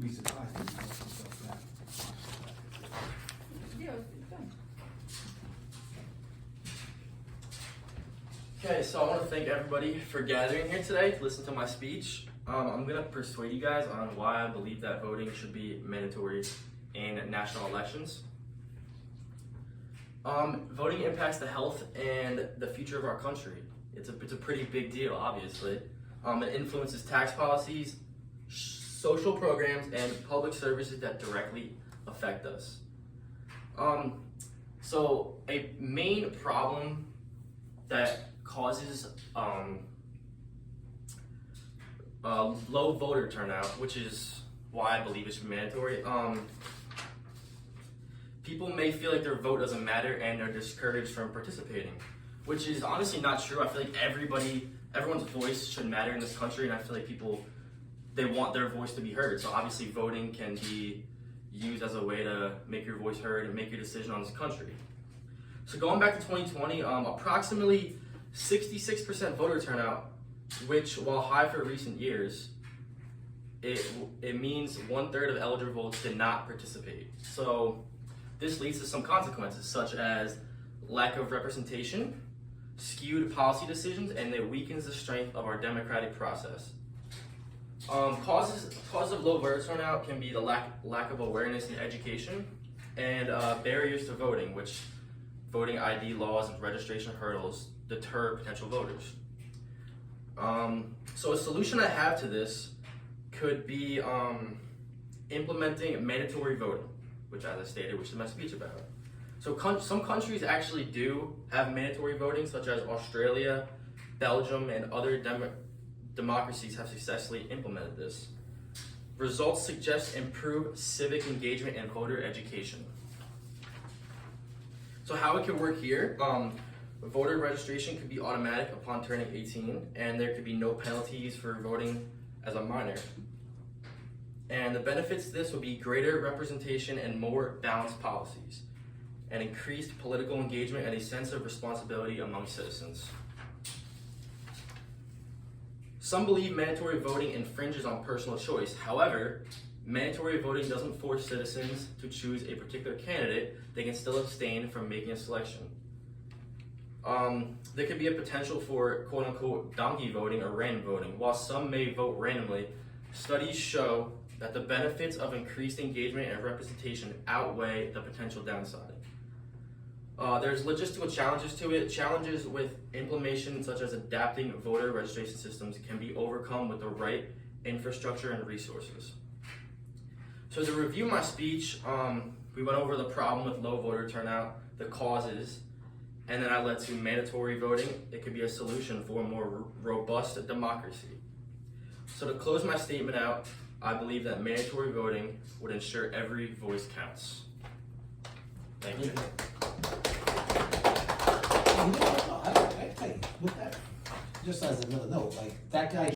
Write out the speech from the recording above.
You'd be surprised at some stuff that. Yeah, it's done. Okay, so I want to thank everybody for gathering here today to listen to my speech. I'm going to persuade you guys on why I believe that voting should be mandatory in national elections. Voting impacts the health and the future of our country. It's a pretty big deal, obviously. It influences tax policies, social programs, and public services that directly affect us. So a main problem that causes low voter turnout, which is why I believe it should be mandatory. People may feel like their vote doesn't matter and are discouraged from participating, which is honestly not true. I feel like everyone's voice should matter in this country, and I feel like they want their voice to be heard. So obviously voting can be used as a way to make your voice heard and make your decision on this country. So going back to 2020, approximately 66% voter turnout, which while high for recent years, it means 1/3 of eligible votes did not participate. So this leads to some consequences, such as lack of representation, skewed policy decisions, and it weakens the strength of our democratic process. Causes of low voter turnout can be the lack of awareness and education, and barriers to voting, which voting ID laws and registration hurdles deter potential voters. So a solution I have to this could be implementing mandatory voting, which, as I stated, which is my speech about. So some countries actually do have mandatory voting, such as Australia, Belgium, and other democracies have successfully implemented this. Results suggest improved civic engagement and voter education. So how it can work here, voter registration could be automatic upon turning 18, and there could be no penalties for voting as a minor. And the benefits to this would be greater representation and more balanced policies, and increased political engagement and a sense of responsibility among citizens. Some believe mandatory voting infringes on personal choice. However, mandatory voting doesn't force citizens to choose a particular candidate. They can still abstain from making a selection. There could be a potential for quote-unquote donkey voting or random voting. While some may vote randomly, studies show that the benefits of increased engagement and representation outweigh the potential downside. There's logistical challenges to it. Challenges with implementation, such as adapting voter registration systems, can be overcome with the right infrastructure and resources. So to review my speech, we went over the problem with low voter turnout, the causes, and then I led to mandatory voting. It could be a solution for a more robust democracy. So to close my statement out, I believe that mandatory voting would ensure every voice counts. Thank you. With that, just as another note, like that guy